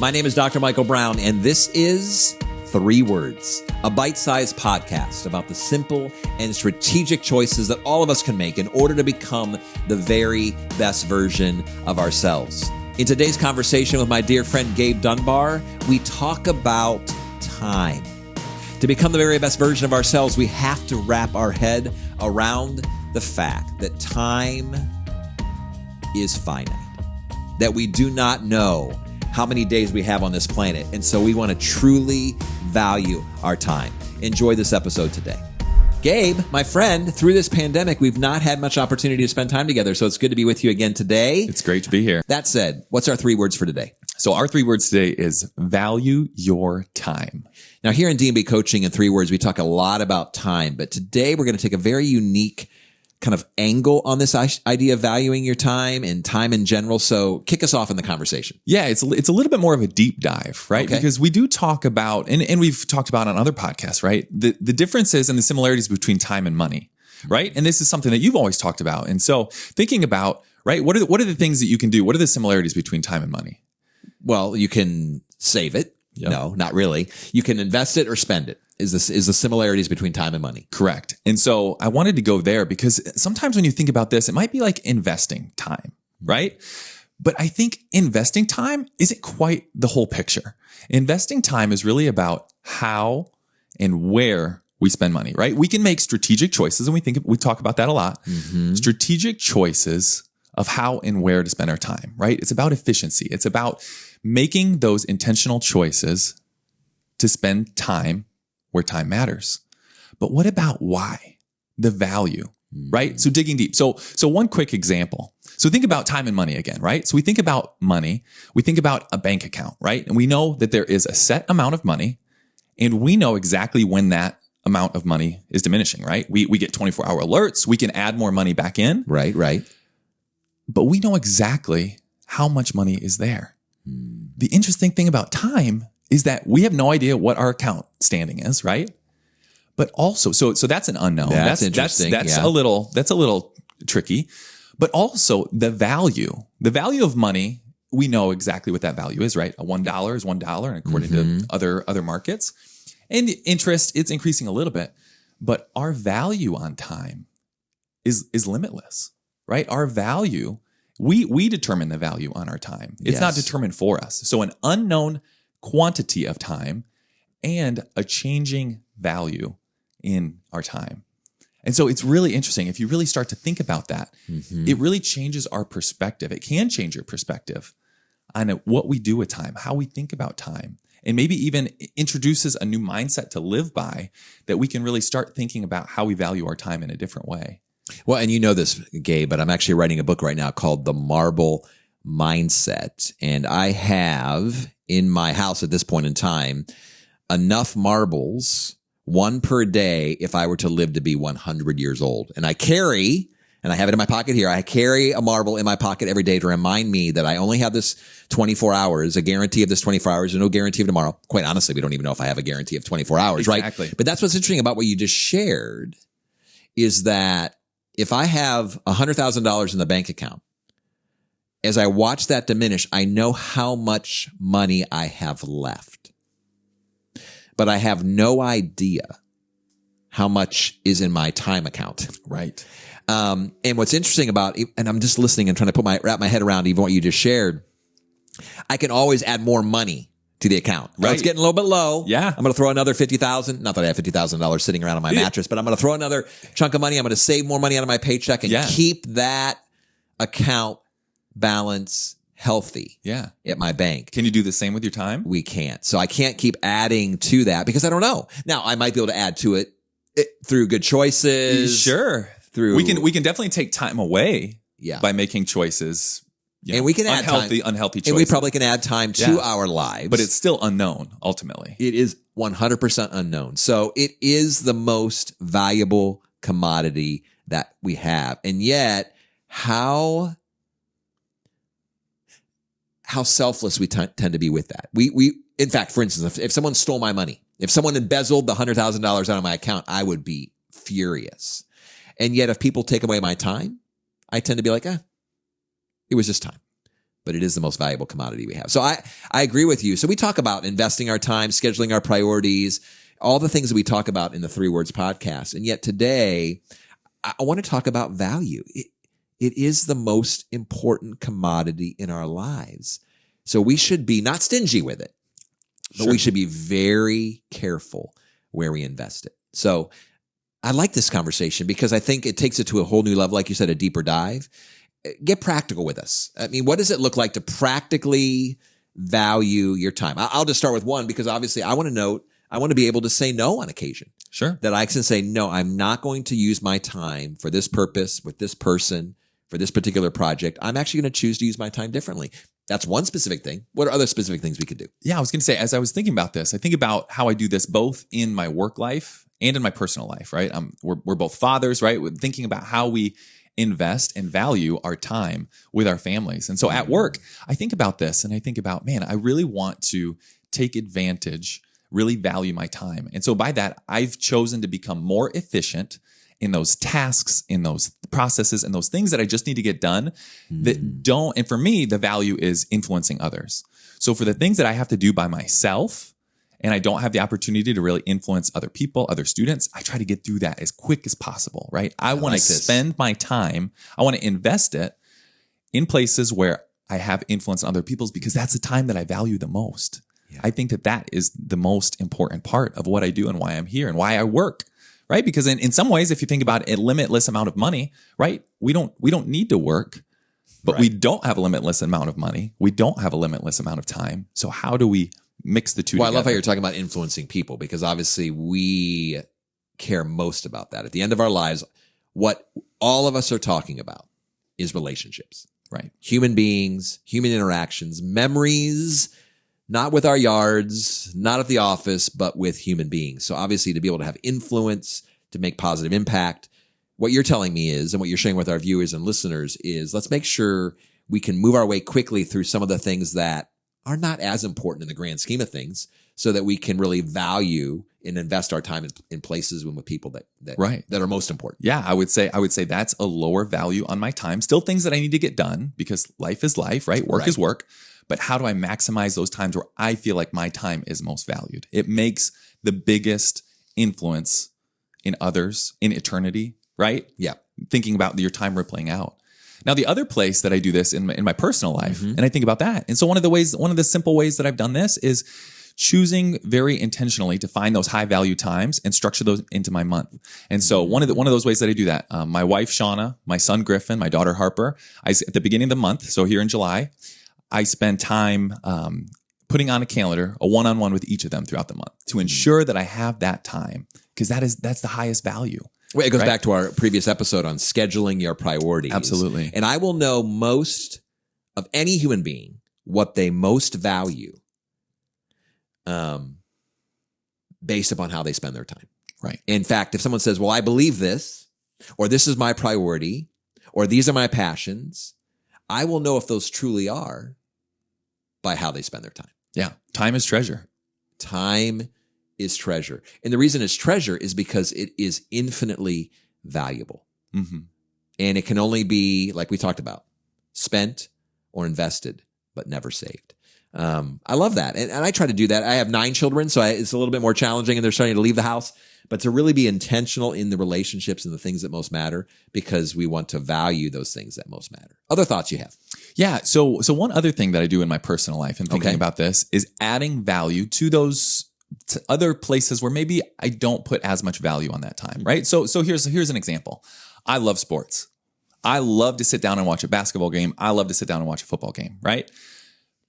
My name is Dr. Michael Brown, and this is 3 Words, a bite-sized podcast about the simple and strategic choices that all of us can make in order to become the very best version of ourselves. In today's conversation with my dear friend Gabe Dunbar, we talk about time. To become the very best version of ourselves, we have to wrap our head around the fact that time is finite, that we do not know how many days we have on this planet, and so we want to truly value our time. Enjoy this episode today. Gabe, my friend, through this pandemic, we've not had much opportunity to spend time together, so it's good to be with you again today. It's great to be here. That said, what's our 3 words for today? So our 3 words today is value your time. Now, here in D&B Coaching in 3 Words, we talk a lot about time, but today we're going to take a very unique kind of angle on this idea of valuing your time and time in general. So kick us off in the conversation. Yeah, it's a little bit more of a deep dive, right? Okay. Because we do talk about, and we've talked about on other podcasts, right? The differences and the similarities between time and money, right? And this is something that you've always talked about. And so thinking about, right, what are the things that you can do? What are the similarities between time and money? Well, you can save it. Yep. No, not really. You can invest it or spend it. Is the similarities between time and money. Correct. And so I wanted to go there because sometimes when you think about this, it might be like investing time, right? But I think investing time isn't quite the whole picture. Investing time is really about how and where we spend money, right? We can make strategic choices, and we talk about that a lot. Mm-hmm. Strategic choices of how and where to spend our time, right? It's about efficiency. It's about making those intentional choices to spend time where time matters. But what about why? The value, right? So digging deep. So one quick example. So think about time and money again, right? So we think about money. We think about a bank account, right? And we know that there is a set amount of money, and we know exactly when that amount of money is diminishing, right? We get 24-hour alerts. We can add more money back in. Right. But we know exactly how much money is there. The interesting thing about time is that we have no idea what our account standing is, right? But also, so that's an unknown. That's interesting. That's a little tricky. But also the value of money, we know exactly what that value is, right? $1 is $1, and according to other markets. And interest, it's increasing a little bit, but our value on time is limitless, right? Our value, we determine the value on our time. It's not determined for us. So an unknown quantity of time and a changing value in our time. And so it's really interesting. If you really start to think about that, it really changes our perspective. It can change your perspective on what we do with time, how we think about time, and maybe even introduces a new mindset to live by that we can really start thinking about how we value our time in a different way. Well, and you know this, Gabe, but I'm actually writing a book right now called The Marble Mindset. And I have in my house at this point in time enough marbles, 1 per day, if I were to live to be 100 years old. And I carry, and I have it in my pocket here, I carry a marble in my pocket every day to remind me that I only have this 24 hours, a guarantee of this 24 hours, and no guarantee of tomorrow. Quite honestly, we don't even know if I have a guarantee of 24 hours, exactly. Right? But that's what's interesting about what you just shared is that if I have $100,000 in the bank account, as I watch that diminish, I know how much money I have left. But I have no idea how much is in my time account. Right. And what's interesting about, and I'm just listening and trying to wrap my head around even what you just shared, I can always add more money to the account. Right. It's getting a little bit low. Yeah. I'm going to throw another $50,000. Not that I have $50,000 sitting around on my mattress, but I'm going to throw another chunk of money. I'm going to save more money out of my paycheck and keep that account balance healthy at my bank. Can you do the same with your time? We can't. So I can't keep adding to that because I don't know. Now, I might be able to add to it through good choices. Sure. We can definitely take time away by making choices. And we can add unhealthy choices. And we probably can add time to our lives. But it's still unknown, ultimately. It is 100% unknown. So it is the most valuable commodity that we have. And yet, how selfless we tend to be with that. In fact, for instance, if someone stole my money, if someone embezzled the $100,000 out of my account, I would be furious. And yet, if people take away my time, I tend to be like, it was just time. but it is the most valuable commodity we have. So I agree with you. So we talk about investing our time, scheduling our priorities, all the things that we talk about in the 3 Words podcast. And yet today, I want to talk about value. It is the most important commodity in our lives. So we should be not stingy with it, but we should be very careful where we invest it. So I like this conversation because I think it takes it to a whole new level. Like you said, a deeper dive. Get practical with us. I mean, what does it look like to practically value your time? I'll just start with one because obviously I want to be able to say no on occasion. Sure. That I can say, no, I'm not going to use my time for this purpose with this person for this particular project. I'm actually going to choose to use my time differently. That's one specific thing. What are other specific things we could do? Yeah, I was going to say, as I was thinking about this, I think about how I do this both in my work life and in my personal life, right? We're both fathers, right? We're thinking about how we invest and value our time with our families. And so at work, I think about this and I think about, man, I really want to take advantage, really value my time. And so by that, I've chosen to become more efficient in those tasks, in those processes, and those things that I just need to get done that don't, and for me, the value is influencing others. So for the things that I have to do by myself, and I don't have the opportunity to really influence other people, other students, I try to get through that as quick as possible, right? I want to spend my time, I want to invest it in places where I have influence on other people's because that's the time that I value the most. Yeah. I think that is the most important part of what I do and why I'm here and why I work. Right? Because in some ways, if you think about a limitless amount of money, right? We don't need to work, but we don't have a limitless amount of money. We don't have a limitless amount of time. So how do we mix the two together? I love how you're talking about influencing people because obviously we care most about that. At the end of our lives, what all of us are talking about is relationships. Right. Human beings, human interactions, memories, not with our yards, not at the office, but with human beings. So obviously to be able to have influence, to make positive impact, what you're telling me is, and what you're sharing with our viewers and listeners is, let's make sure we can move our way quickly through some of the things that are not as important in the grand scheme of things so that we can really value and invest our time in places and with people that are most important. Yeah, I would say that's a lower value on my time. Still things that I need to get done because life is life, right? Work is work. But how do I maximize those times where I feel like my time is most valued? It makes the biggest influence in others in eternity, right? Yeah. Thinking about your time rippling out. Now, the other place that I do this in my personal life, and I think about that. And so one of the simple ways that I've done this is choosing very intentionally to find those high value times and structure those into my month. And so one of those ways that I do that, my wife, Shauna, my son, Griffin, my daughter, Harper, at the beginning of the month, so here in July, I spend time putting on a calendar, a one-on-one with each of them throughout the month to ensure that I have that time because that's the highest value. Well, it goes back to our previous episode on scheduling your priorities. Absolutely. And I will know most of any human being what they most value based upon how they spend their time. Right. In fact, if someone says, well, I believe this, or this is my priority, or these are my passions, I will know if those truly are by how they spend their time. Yeah. Time is treasure. Time is treasure. And the reason it's treasure is because it is infinitely valuable. Mm-hmm. And it can only be, like we talked about, spent or invested, but never saved. I love that. And I try to do that. I have 9 children, so it's a little bit more challenging and they're starting to leave the house. But to really be intentional in the relationships and the things that most matter because we want to value those things that most matter. Other thoughts you have? Yeah. So one other thing that I do in my personal life and thinking about this is adding value to those to other places where maybe I don't put as much value on that time, right? So here's an example. I love sports. I love to sit down and watch a basketball game. I love to sit down and watch a football game, right?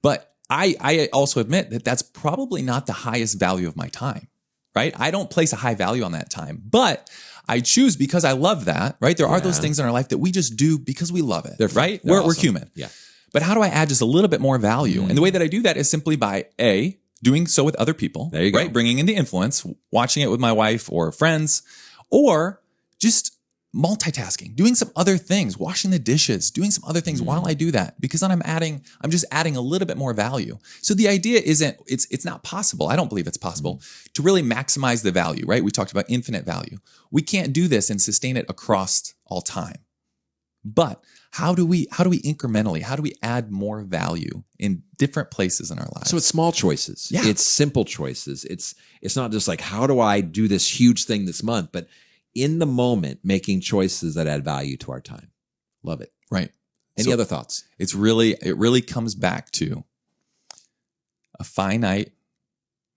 But I also admit that that's probably not the highest value of my time, right? I don't place a high value on that time, but I choose because I love that, right? There are those things in our life that we just do because we love it, right? We're awesome. We're human. Yeah. But how do I add just a little bit more value? And the way that I do that is simply by doing so with other people, there you go. Right? Bringing in the influence, watching it with my wife or friends, or just multitasking, doing some other things, washing the dishes, doing some other things while I do that, because then I'm just adding a little bit more value. So the idea isn't, it's not possible. I don't believe it's possible to really maximize the value, right? We talked about infinite value. We can't do this and sustain it across all time. But how do we incrementally, how do we add more value in different places in our lives? So it's small choices. Yeah. It's simple choices. It's not just like, how do I do this huge thing this month? But in the moment, making choices that add value to our time. Love it. Right. Any other thoughts? It really comes back to a finite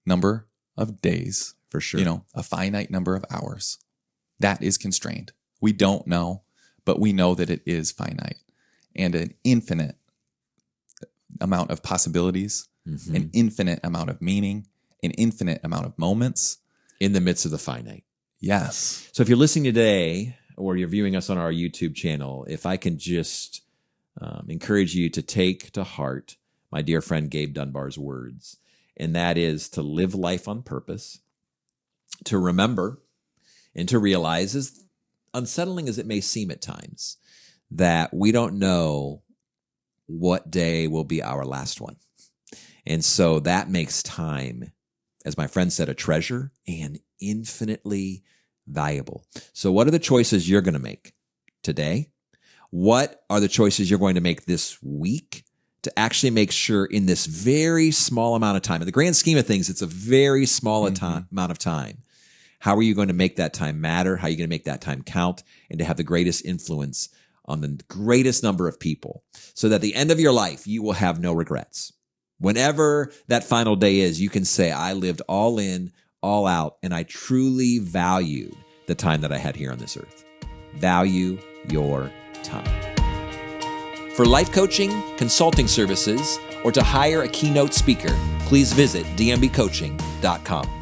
number of days. For sure. A finite number of hours. That is constrained. We don't know, but we know that it is finite, and an infinite amount of possibilities, an infinite amount of meaning, an infinite amount of moments in the midst of the finite. Yes. So if you're listening today or you're viewing us on our YouTube channel, if I can just encourage you to take to heart my dear friend Gabe Dunbar's words, and that is to live life on purpose, to remember and to realize, as unsettling as it may seem at times, that we don't know what day will be our last one. And so that makes time, as my friend said, a treasure and infinitely valuable. So what are the choices you're going to make today? What are the choices you're going to make this week to actually make sure in this very small amount of time, in the grand scheme of things, it's a very small amount of time. How are you going to make that time matter? How are you going to make that time count and to have the greatest influence on the greatest number of people so that at the end of your life, you will have no regrets. Whenever that final day is, you can say, I lived all in, all out, and I truly valued the time that I had here on this earth. Value your time. For life coaching, consulting services, or to hire a keynote speaker, please visit dmbcoaching.com.